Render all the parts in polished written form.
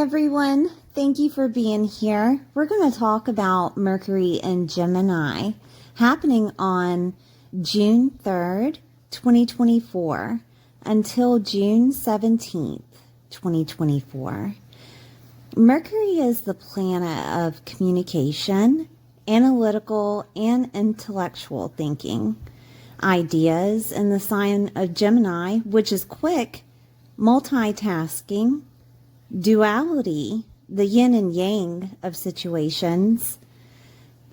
everyone. Thank you for being here. We're going to talk about Mercury in Gemini happening on June 3rd, 2024 until June 17th, 2024. Mercury is the planet of communication, analytical, and intellectual thinking. Ideas in the sign of Gemini, which is quick, multitasking, duality, the yin and yang of situations,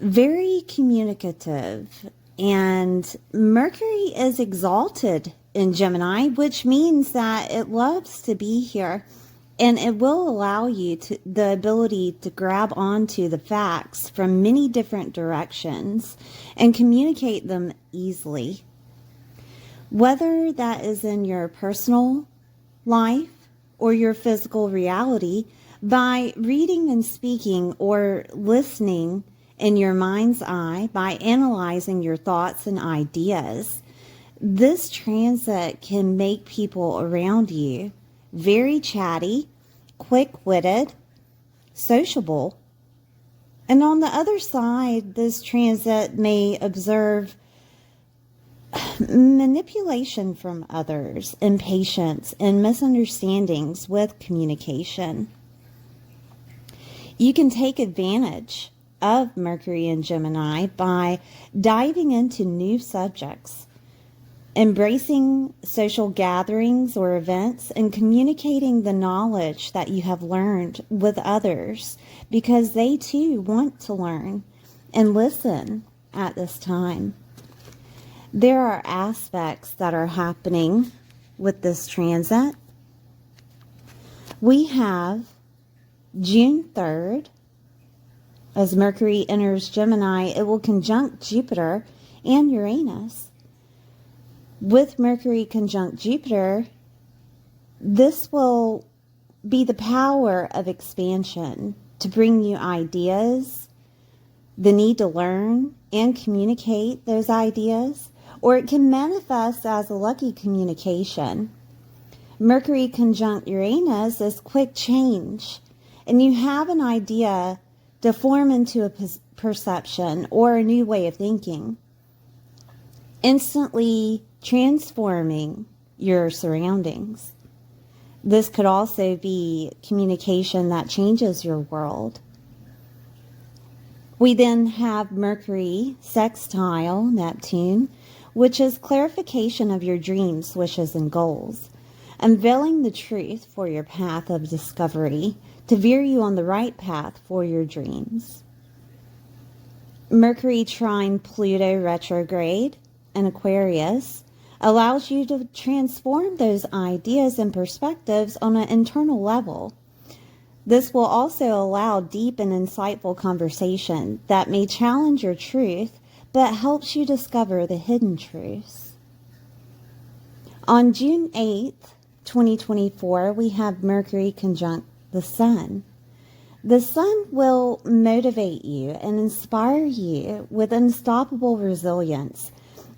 very communicative, and Mercury is exalted in Gemini, which means that it loves to be here, and it will allow you the ability to grab onto the facts from many different directions and communicate them easily. Whether that is in your personal life or your physical reality, by reading and speaking or listening in your mind's eye, by analyzing your thoughts and ideas, this transit can make people around you very chatty, quick-witted, sociable. And on the other side, this transit may observe manipulation from others, impatience, and misunderstandings with communication. You can take advantage of Mercury in Gemini by diving into new subjects, embracing social gatherings or events, and communicating the knowledge that you have learned with others, because they too want to learn and listen at this time. There are aspects that are happening with this transit. We have June 3rd, as Mercury enters Gemini, it will conjunct Jupiter and Uranus. With Mercury conjunct Jupiter, this will be the power of expansion to bring you ideas, the need to learn and communicate those ideas, or it can manifest as a lucky communication. Mercury conjunct Uranus is quick change, and you have an idea to form into a perception or a new way of thinking, instantly transforming your surroundings. This could also be communication that changes your world. We then have Mercury sextile Neptune, which is clarification of your dreams, wishes, and goals, unveiling the truth for your path of discovery to veer you on the right path for your dreams. Mercury trine Pluto retrograde in Aquarius allows you to transform those ideas and perspectives on an internal level. This will also allow deep and insightful conversation that may challenge your truth, but helps you discover the hidden truths. On June 8th, 2024, we have Mercury conjunct the Sun. The Sun will motivate you and inspire you with unstoppable resilience.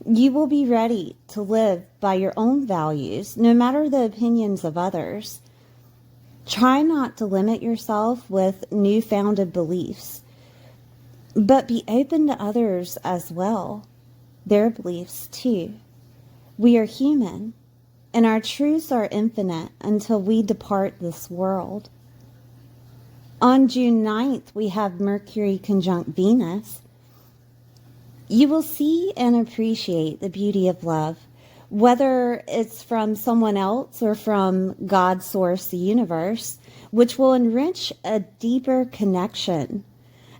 You will be ready to live by your own values, no matter the opinions of others. Try not to limit yourself with newfound beliefs, but be open to others as well, their beliefs too. We are human, and our truths are infinite until we depart this world. On June 9th, we have Mercury conjunct Venus. You will see and appreciate the beauty of love, whether it's from someone else or from God's source, the universe, which will enrich a deeper connection,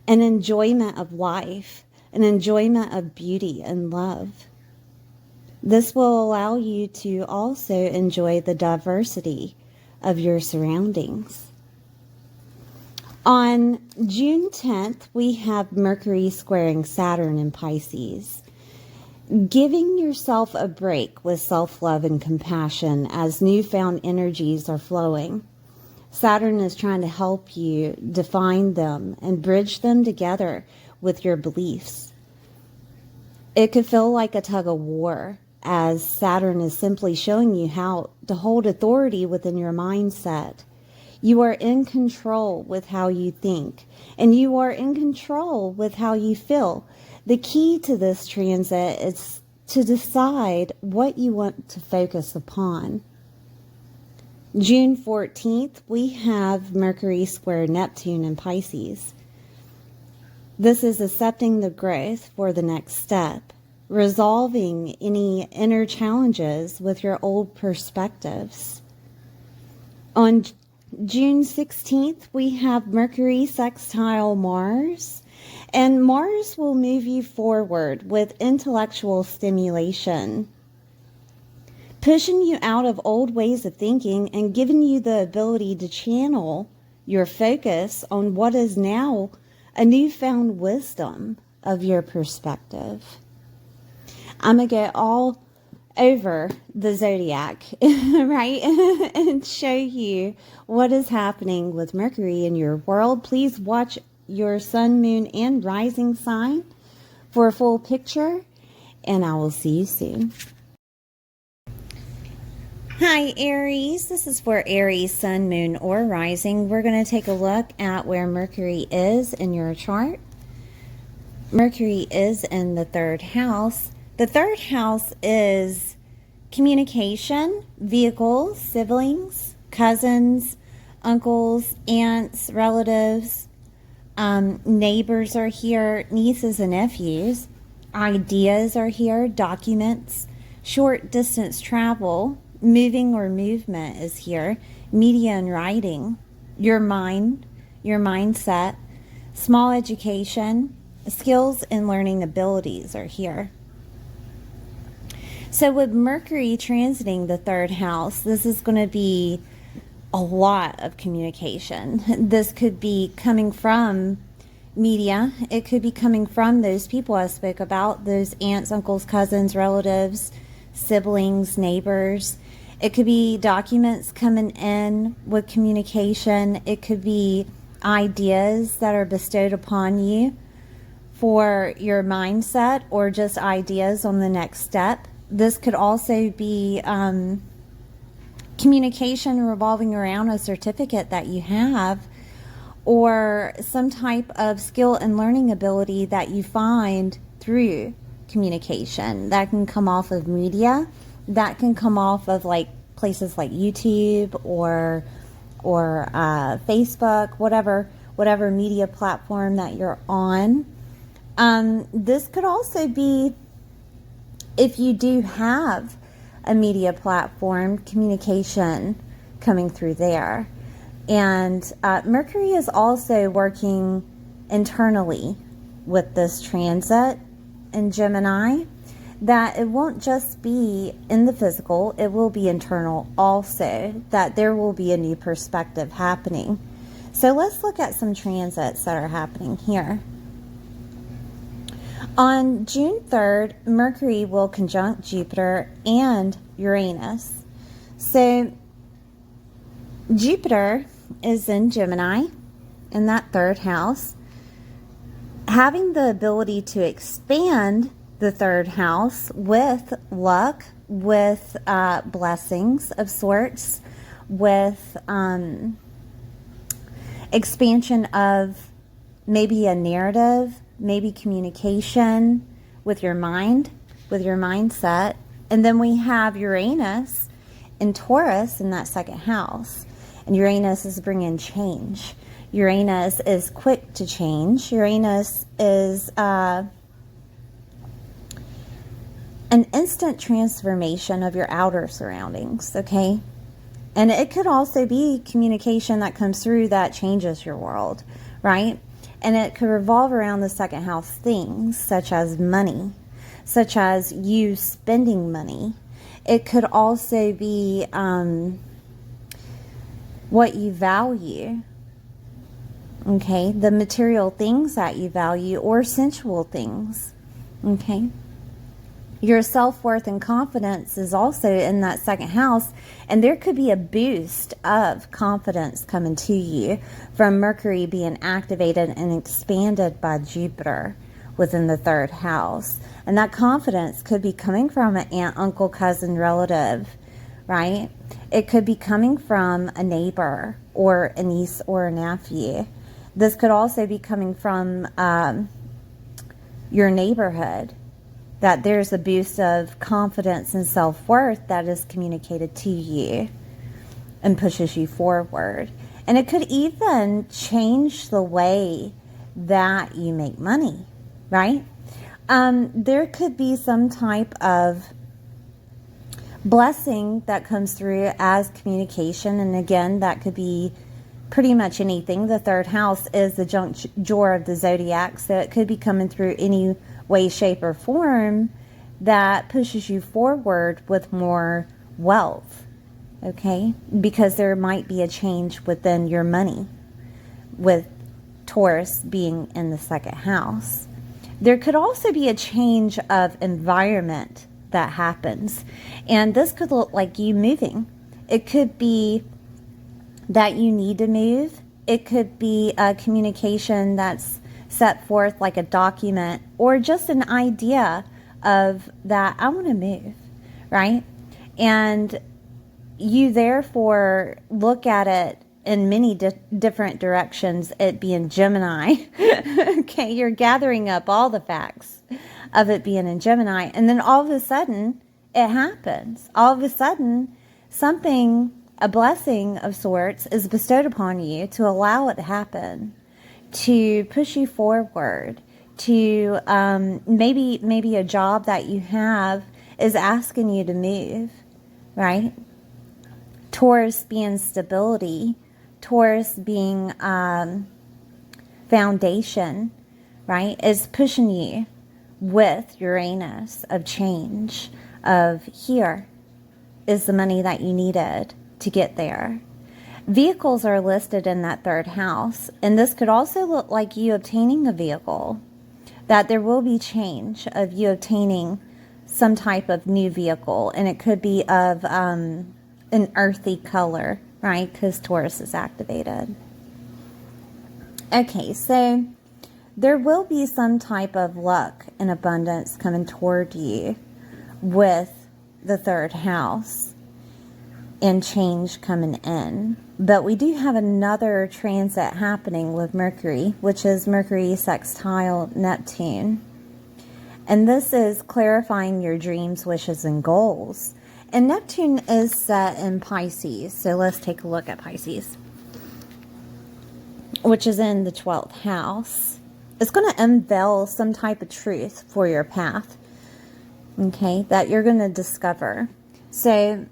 an enjoyment of life, an enjoyment of beauty and love. This will allow you to also enjoy the diversity of your surroundings. On June 10th, we have Mercury squaring Saturn in Pisces. Giving yourself a break with self-love and compassion as newfound energies are flowing. Saturn is trying to help you define them and bridge them together with your beliefs. It could feel like a tug of war, as Saturn is simply showing you how to hold authority within your mindset. You are in control with how you think, and you are in control with how you feel. The key to this transit is to decide what you want to focus upon. June 14th, we have Mercury square Neptune in Pisces. This is accepting the growth for the next step, resolving any inner challenges with your old perspectives. On June 16th, we have Mercury sextile Mars, and Mars will move you forward with intellectual stimulation, pushing you out of old ways of thinking and giving you the ability to channel your focus on what is now a newfound wisdom of your perspective. I'm going to go all over the zodiac, right? And show you what is happening with Mercury in your world. Please watch your sun, moon, and rising sign for a full picture, and I will see you soon. Hi, Aries. This is for Aries, sun, moon, or rising. We're going to take a look at where Mercury is in your chart. Mercury is in the third house. The third house is communication, vehicles, siblings, cousins, uncles, aunts, relatives, neighbors are here, nieces and nephews, ideas are here, documents, short distance travel, moving or movement is here, media and writing, your mind, your mindset, small education, skills and learning abilities are here. So with Mercury transiting the third house, this is going to be a lot of communication. This could be coming from media. It could be coming from those people I spoke about, those aunts, uncles, cousins, relatives, siblings, neighbors. It could be documents coming in with communication. It could be ideas that are bestowed upon you for your mindset or just ideas on the next step. This could also be communication revolving around a certificate that you have or some type of skill and learning ability that you find through communication. That can come off of media. That can come off of like places like YouTube or Facebook, whatever media platform that you're on. This could also be, if you do have a media platform, communication coming through there. And Mercury is also working internally with this transit in Gemini, that it won't just be in the physical, it will be internal also, that there will be a new perspective happening. So let's look at some transits that are happening here. On June 3rd, Mercury will conjunct Jupiter and Uranus. So Jupiter is in Gemini, in that third house, having the ability to expand the third house with luck, with blessings of sorts, with expansion of maybe a narrative, maybe communication with your mind, with your mindset. And then we have Uranus in Taurus in that second house. And Uranus is bringing change. Uranus is quick to change. Uranus is an instant transformation of your outer surroundings, okay? And it could also be communication that comes through that changes your world, right? And it could revolve around the second house things, such as money, such as you spending money. It could also be what you value, okay? The material things that you value or sensual things, okay? Your self-worth and confidence is also in that second house, and there could be a boost of confidence coming to you from Mercury being activated and expanded by Jupiter within the third house. And that confidence could be coming from an aunt, uncle, cousin, relative, right? It could be coming from a neighbor or a niece or a nephew. This could also be coming from your neighborhood, that there's a boost of confidence and self-worth that is communicated to you and pushes you forward. And it could even change the way that you make money, right? There could be some type of blessing that comes through as communication. And again, that could be pretty much anything. The third house is the junk drawer of the zodiac. So it could be coming through any way, shape, or form that pushes you forward with more wealth. Okay? Because there might be a change within your money, with Taurus being in the second house. There could also be a change of environment that happens. And this could look like you moving. It could be that you need to move. It could be a communication that's set forth like a document, or just an idea of that I want to move, right? And you therefore look at it in many different directions, it being Gemini. Okay, you're gathering up all the facts of it being in Gemini, and then all of a sudden it happens. All of a sudden something, a blessing of sorts, is bestowed upon you to allow it to happen, to push you forward, to maybe a job that you have is asking you to move, right? Taurus being stability, Taurus being foundation, right, is pushing you with Uranus of change, of here is the money that you needed to get there. Vehicles are listed in that third house, and this could also look like you obtaining a vehicle, that there will be change of you obtaining some type of new vehicle, and it could be of an earthy color, right, because Taurus is activated. Okay, so there will be some type of luck and abundance coming toward you with the third house and change coming in. But we do have another transit happening with Mercury, which is Mercury sextile Neptune. And this is clarifying your dreams, wishes, and goals. And Neptune is set in Pisces. So let's take a look at Pisces, which is in the 12th house. It's going to unveil some type of truth for your path, okay, that you're going to discover. So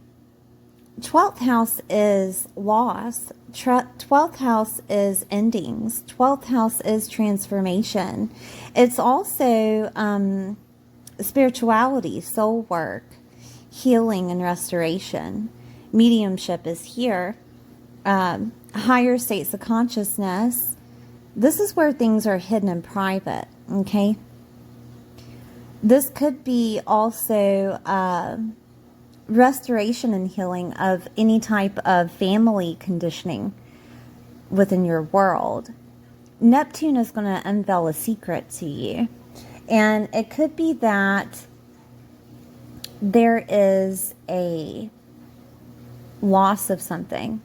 12th house is loss. 12th house is endings. 12th house is transformation. It's also spirituality, soul work, healing, and restoration. Mediumship is here. Higher states of consciousness. This is where things are hidden in private, okay? This could be also restoration and healing of any type of family conditioning within your world. Neptune is going to unveil a secret to you. And it could be that there is a loss of something.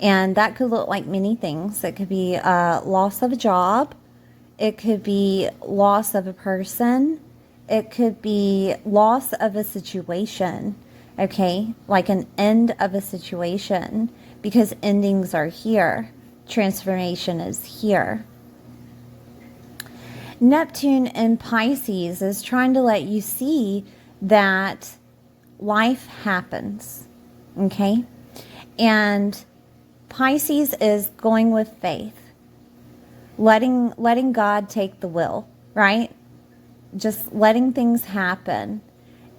And that could look like many things. It could be loss of a job. It could be loss of a person. It could be loss of a situation. Okay, like an end of a situation, because endings are here. Transformation is here. Neptune in Pisces is trying to let you see that life happens. Okay, and Pisces is going with faith, letting God take the wheel, right? Just letting things happen.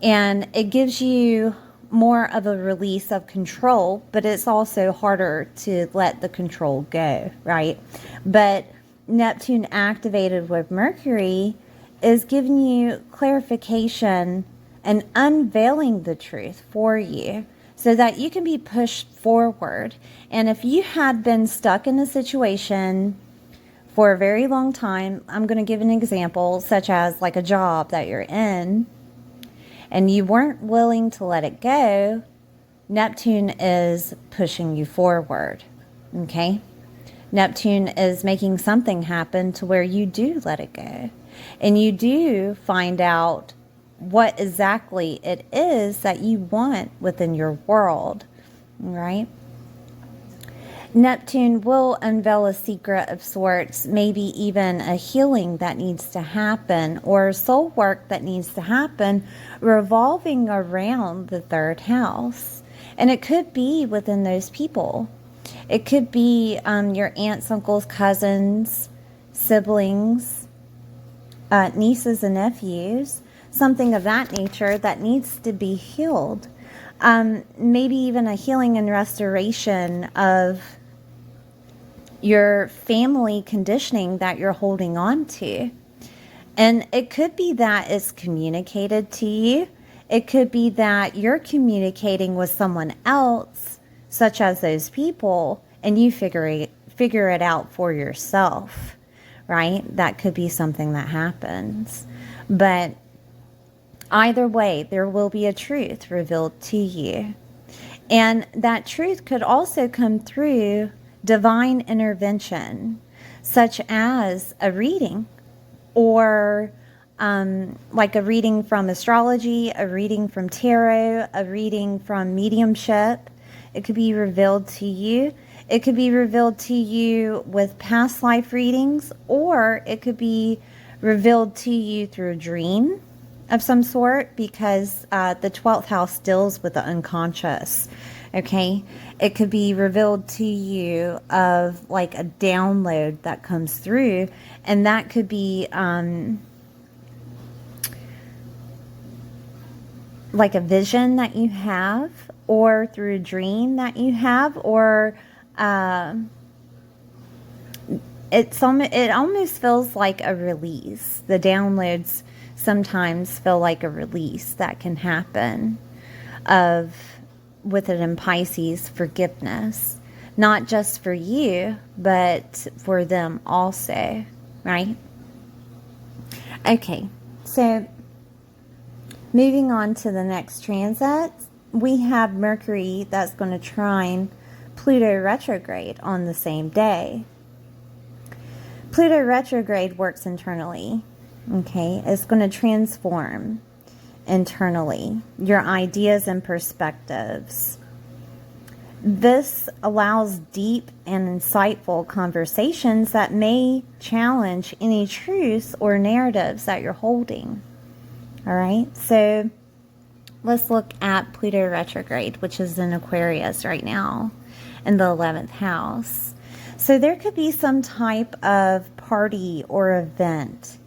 And it gives you more of a release of control, but it's also harder to let the control go, right? But Neptune activated with Mercury is giving you clarification and unveiling the truth for you so that you can be pushed forward. And if you had been stuck in a situation for a very long time, I'm going to give an example, such as like a job that you're in, and you weren't willing to let it go, Neptune is pushing you forward, okay? Neptune is making something happen to where you do let it go. And you do find out what exactly it is that you want within your world, right? Neptune will unveil a secret of sorts, maybe even a healing that needs to happen or soul work that needs to happen revolving around the third house. And it could be within those people. It could be your aunts, uncles, cousins, siblings, nieces and nephews, something of that nature that needs to be healed. Maybe even a healing and restoration of your family conditioning that you're holding on to. And it could be that it's communicated to you. It could be that you're communicating with someone else, such as those people, and you figure it out for yourself, right? That could be something that happens. But either way, there will be a truth revealed to you. And that truth could also come through divine intervention, such as a reading, or like a reading from astrology, a reading from tarot, a reading from mediumship. It could be revealed to you. It could be revealed to you with past life readings, or it could be revealed to you through a dream of some sort, because the 12th house deals with the unconscious. Okay, it could be revealed to you of like a download that comes through, and that could be like a vision that you have, or through a dream that you have, or it almost feels like a release. The downloads sometimes feel like a release that can happen of, with it in Pisces, forgiveness, not just for you, but for them also, right? Okay, so moving on to the next transit, we have Mercury that's going to trine Pluto retrograde on the same day. Pluto retrograde works internally, okay? It's going to transform internally your ideas and perspectives. This allows deep and insightful conversations that may challenge any truths or narratives that you're holding. All right, so let's look at Pluto retrograde, which is in Aquarius right now in the 11th house. So there could be some type of party or event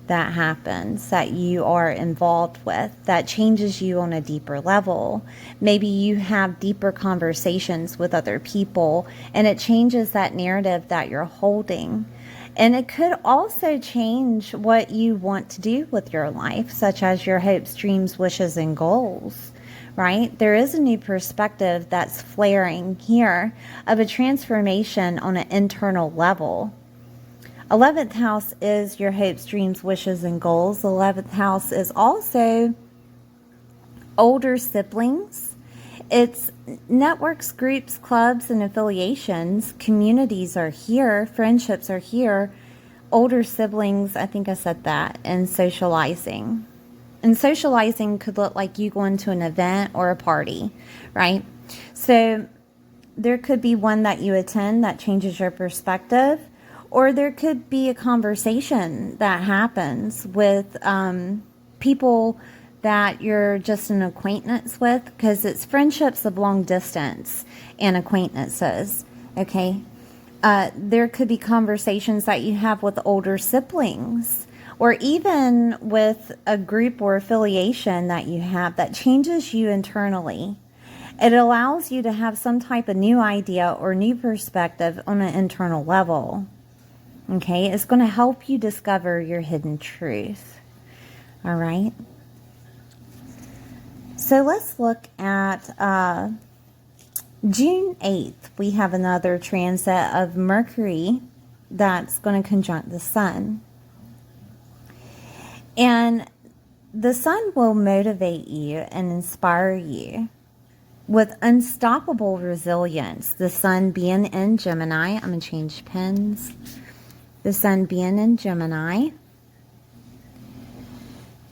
that happens that you are involved with that changes you on a deeper level. Maybe you have deeper conversations with other people and it changes that narrative that you're holding. And it could also change what you want to do with your life, such as your hopes, dreams, wishes, and goals, right? There is a new perspective that's flaring here of a transformation on an internal level. 11th house is your hopes, dreams, wishes, and goals. The 11th house is also older siblings. It's networks, groups, clubs, and affiliations. Communities are here. Friendships are here. Older siblings, I think I said that. And socializing. And socializing could look like you going to an event or a party, right? So there could be one that you attend that changes your perspective. Or there could be a conversation that happens with people that you're just an acquaintance with, because it's friendships of long distance and acquaintances, okay? There could be conversations that you have with older siblings, or even with a group or affiliation that you have that changes you internally. It allows you to have some type of new idea or new perspective on an internal level. Okay, it's going to help you discover your hidden truth. All right. So let's look at June 8th. We have another transit of Mercury that's going to conjunct the Sun. And the Sun will motivate you and inspire you with unstoppable resilience. The sun being in Gemini. I'm going to change pens. The sun being in Gemini.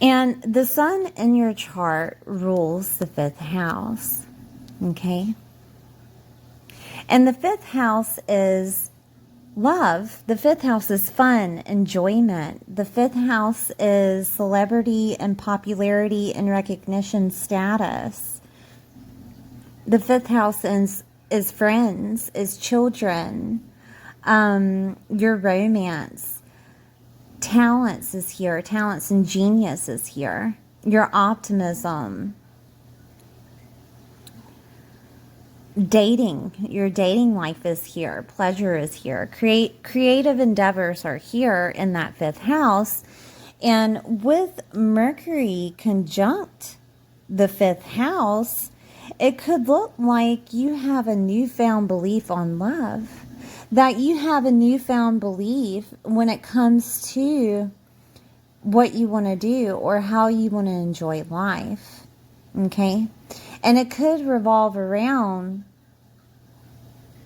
And the sun in your chart rules the 5th house. Okay? And the 5th house is love. The 5th house is fun, enjoyment. The 5th house is celebrity and popularity and recognition status. The 5th house is friends, is children, your romance. Talents is here. Talents and genius is here. Your optimism. Dating. Your dating life is here. Pleasure is here. Creative endeavors are here in that 5th house. And with Mercury conjunct the 5th house, it could look like you have a newfound belief on love. That you have a newfound belief when it comes to what you want to do or how you want to enjoy life. Okay? And it could revolve around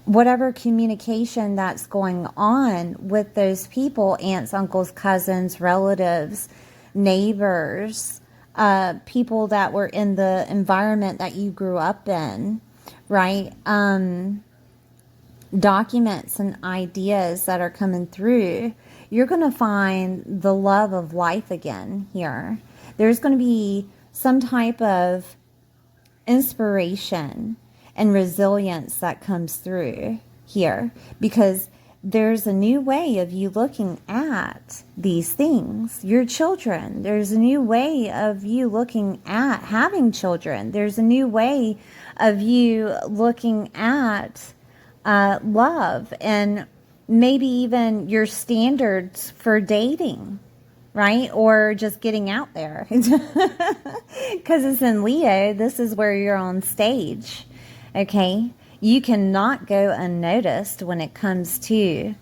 whatever communication that's going on with those people, aunts, uncles, cousins, relatives, neighbors, people that were in the environment that you grew up in, right? Documents and ideas that are coming through. You're going to find the love of life again here. There's going to be some type of inspiration and resilience that comes through here, because there's a new way of you looking at these things. Your children, there's a new way of you looking at having children. There's a new way of you looking at love, and maybe even your standards for dating, right? Or just getting out there. Because it's in Leo, this is where you're on stage, okay? You cannot go unnoticed when it comes to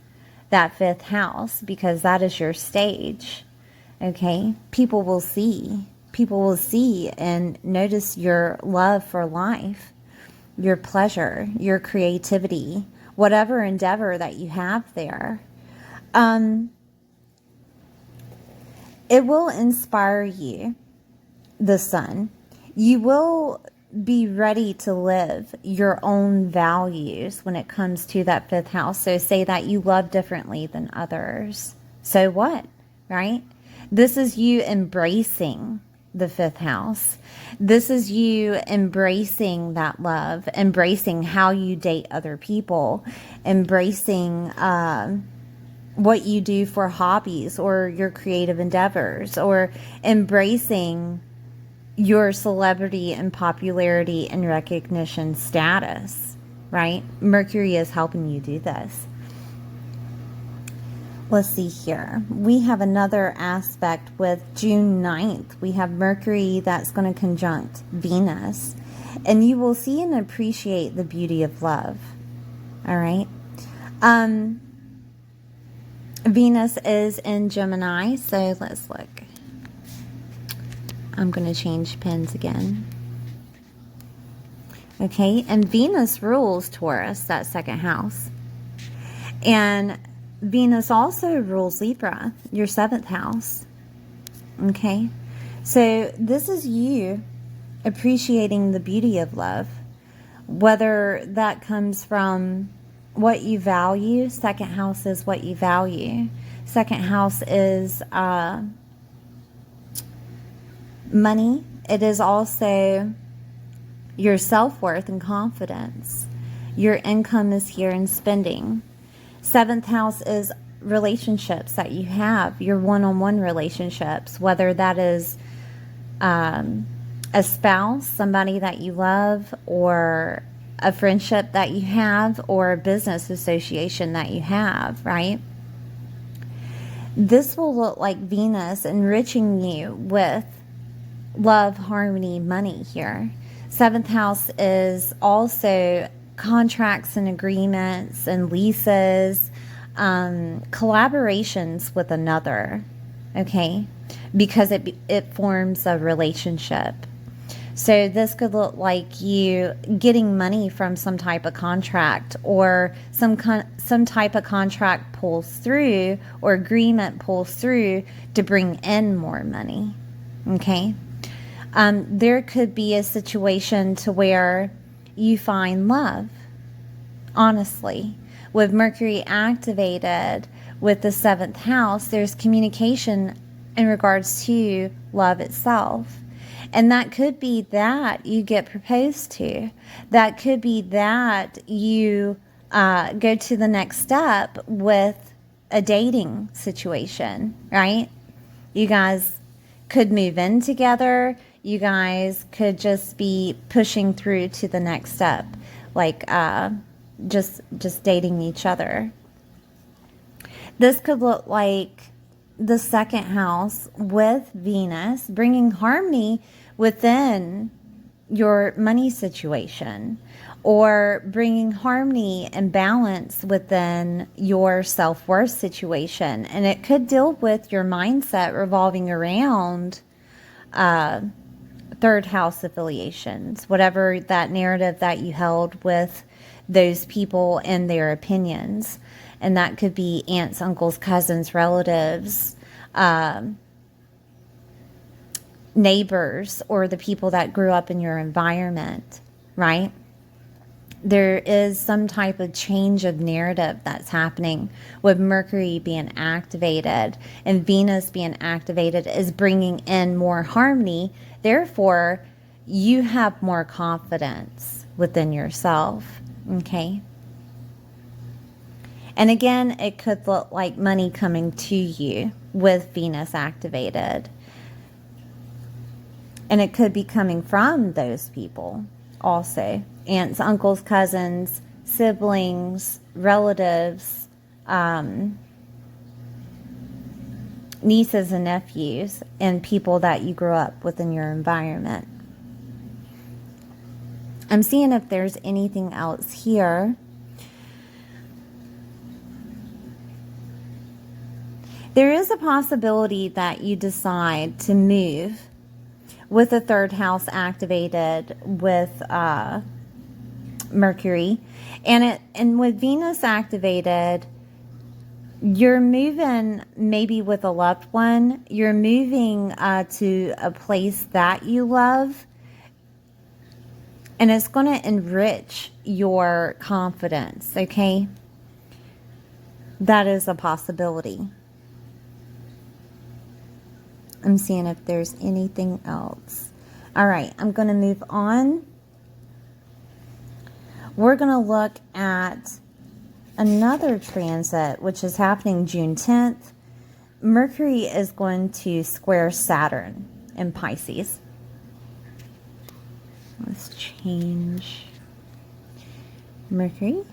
that 5th house, because that is your stage, okay? People will see. People will see and notice your love for life, your pleasure, your creativity, whatever endeavor that you have there. It will inspire you, the sun. You will be ready to live your own values when it comes to that 5th house. So say that you love differently than others. So what, right? This is you embracing the 5th house. This is you embracing that love, embracing how you date other people, embracing what you do for hobbies or your creative endeavors, or embracing your celebrity and popularity and recognition status, right? Mercury is helping you do this. Let's see here. We have another aspect with June 9th. We have Mercury that's going to conjunct Venus. And you will see and appreciate the beauty of love. All right. Venus is in Gemini. So let's look. I'm going to change pens again. Okay. And Venus rules Taurus, that 2nd house. And Venus also rules Libra, your 7th house. Okay. So this is you appreciating the beauty of love, whether that comes from what you value. 2nd house is what you value. 2nd house is money. It is also your self-worth and confidence. Your income is here in spending. 7th house is relationships that you have, your one-on-one relationships, whether that is a spouse, somebody that you love, or a friendship that you have, or a business association that you have, right? This will look like Venus enriching you with love, harmony, money here. 7th house is also contracts and agreements and leases, collaborations with another, okay? Because it forms a relationship. So this could look like you getting money from some type of contract, or some type of contract pulls through, or agreement pulls through to bring in more money. Okay. There could be a situation to where you find love. Honestly, with Mercury activated with the 7th house, there's communication in regards to love itself. And that could be that you get proposed to. That could be that you go to the next step with a dating situation, right? You guys could move in together. You guys could just be pushing through to the next step, like just dating each other. This could look like the 2nd house with Venus, bringing harmony within your money situation, or bringing harmony and balance within your self-worth situation. And it could deal with your mindset revolving around 3rd house affiliations, whatever that narrative that you held with those people and their opinions. And that could be aunts, uncles, cousins, relatives, neighbors, or the people that grew up in your environment, right? There is some type of change of narrative that's happening with Mercury being activated, and Venus being activated is bringing in more harmony. Therefore, you have more confidence within yourself, okay? And again, it could look like money coming to you with Venus activated. And it could be coming from those people also. Aunts, uncles, cousins, siblings, relatives, nieces and nephews, and people that you grew up with in your environment. I'm seeing if there's anything else here. There is a possibility that you decide to move with the 3rd house activated with Mercury, and with Venus activated, you're moving maybe with a loved one. You're moving to a place that you love, and it's going to enrich your confidence, okay? That is a possibility. I'm seeing if there's anything else. All right, I'm going to move on. We're going to look at another transit, which is happening June 10th. Mercury is going to square Saturn in Pisces. Let's change. Mercury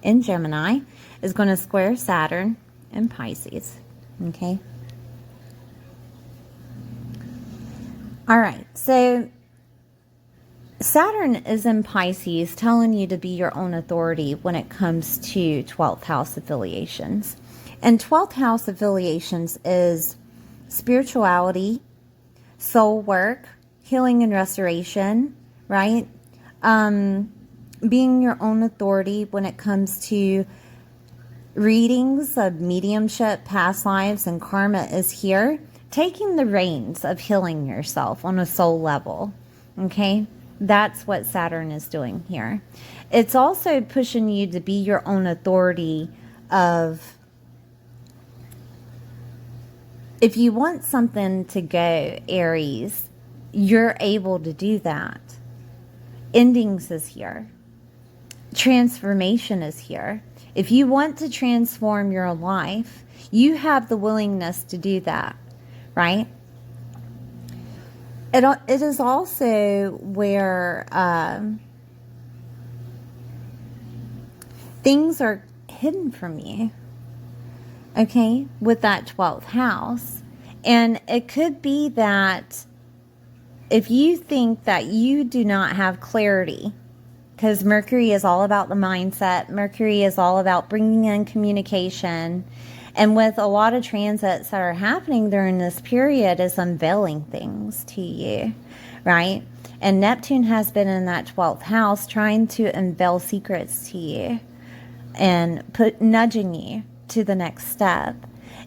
in Gemini is going to square Saturn in Pisces. Okay. All right, so Saturn is in Pisces, telling you to be your own authority when it comes to 12th house affiliations. And 12th house affiliations is spirituality, soul work, healing and restoration, right? Being your own authority when it comes to readings of mediumship, past lives, and karma is here. Taking the reins of healing yourself on a soul level, okay? That's what Saturn is doing here. It's also pushing you to be your own authority of, if you want something to go, Aries, you're able to do that. Endings is here. Transformation is here. If you want to transform your life, you have the willingness to do that. Right? It is also where things are hidden from you, okay, with that 12th house. And it could be that if you think that you do not have clarity, because Mercury is all about the mindset, Mercury is all about bringing in communication, And with a lot of transits that are happening during this period is unveiling things to you, right? And Neptune has been in that 12th house trying to unveil secrets to you and nudging you to the next step.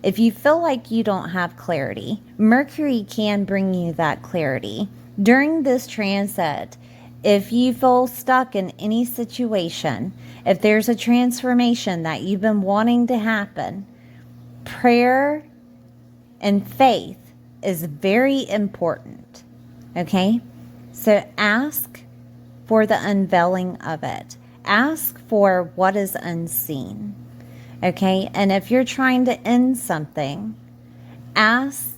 If you feel like you don't have clarity, Mercury can bring you that clarity. During this transit, if you feel stuck in any situation, if there's a transformation that you've been wanting to happen, prayer and faith is very important, okay? So ask for the unveiling of it. Ask for what is unseen, okay? And if you're trying to end something, ask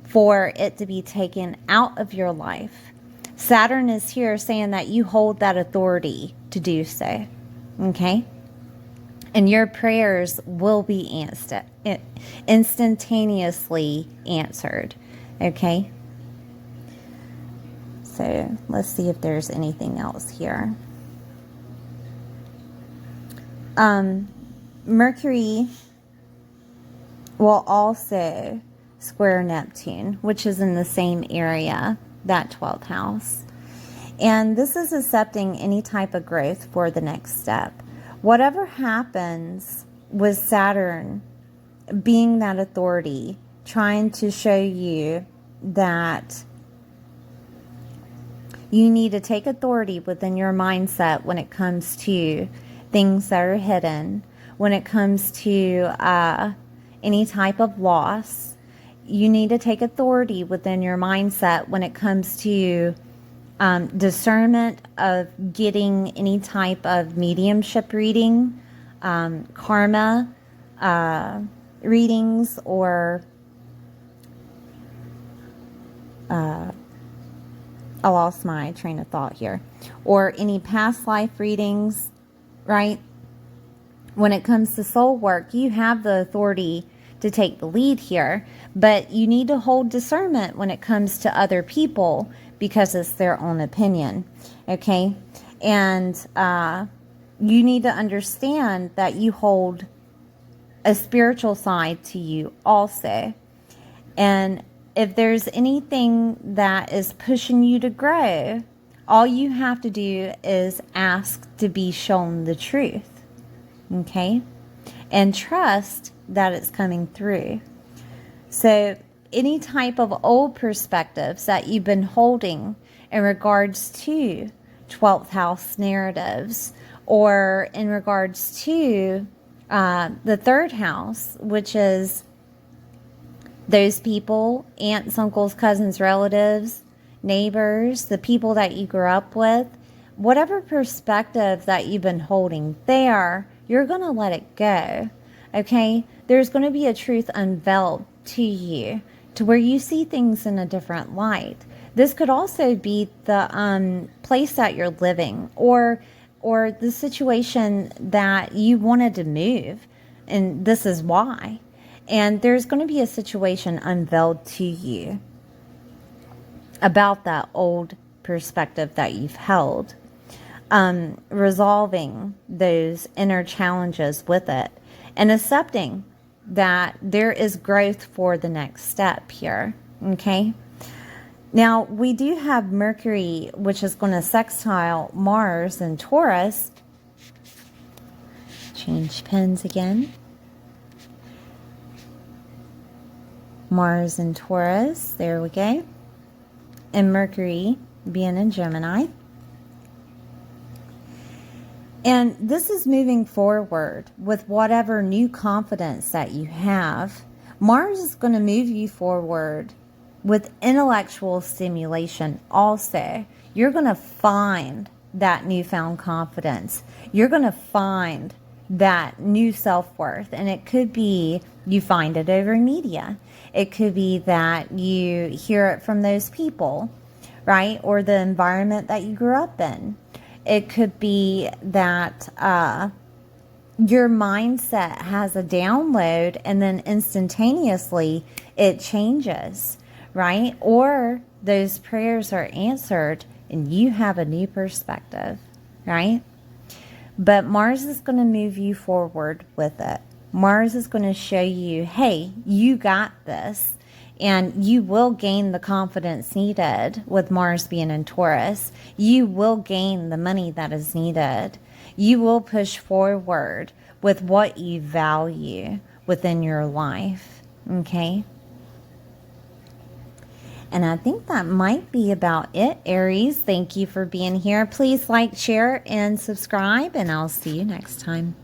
for it to be taken out of your life. Saturn is here saying that you hold that authority to do so, okay? And your prayers will be instantaneously answered, okay? So let's see if there's anything else here. Mercury will also square Neptune, which is in the same area, that 12th house. And this is accepting any type of growth for the next step. Whatever happens with Saturn being that authority, trying to show you that you need to take authority within your mindset when it comes to things that are hidden, when it comes to any type of loss. You need to take authority within your mindset when it comes to discernment of getting any type of mediumship reading, karma readings, or I lost my train of thought here, or any past life readings, right? When it comes to soul work, you have the authority to take the lead here, but you need to hold discernment when it comes to other people because it's their own opinion, okay? And you need to understand that you hold a spiritual side to you also. And if there's anything that is pushing you to grow, all you have to do is ask to be shown the truth, okay? And trust that it's coming through. So any type of old perspectives that you've been holding in regards to 12th house narratives, or in regards to the 3rd house, which is those people, aunts, uncles, cousins, relatives, neighbors, the people that you grew up with, whatever perspective that you've been holding there, you're going to let it go, okay? There's going to be a truth unveiled to you to where you see things in a different light. This could also be the place that you're living, or the situation that you wanted to move, and this is why. And there's going to be a situation unveiled to you about that old perspective that you've held, resolving those inner challenges with it, and accepting that there is growth for the next step here, okay? Now, we do have Mercury, which is going to sextile Mars and Taurus. Change pens again. Mars and Taurus, there we go. And Mercury being in Gemini. And this is moving forward with whatever new confidence that you have. Mars is going to move you forward with intellectual stimulation also. You're going to find that newfound confidence. You're going to find that new self-worth. And it could be you find it over media. It could be that you hear it from those people, right? Or the environment that you grew up in. It could be that your mindset has a download and then instantaneously it changes, right? Or those prayers are answered and you have a new perspective, right? But Mars is going to move you forward with it, Mars is going to show you, hey, you got this. And you will gain the confidence needed with Mars being in Taurus. You will gain the money that is needed. You will push forward with what you value within your life. Okay? And I think that might be about it, Aries. Thank you for being here. Please like, share, and subscribe, and I'll see you next time.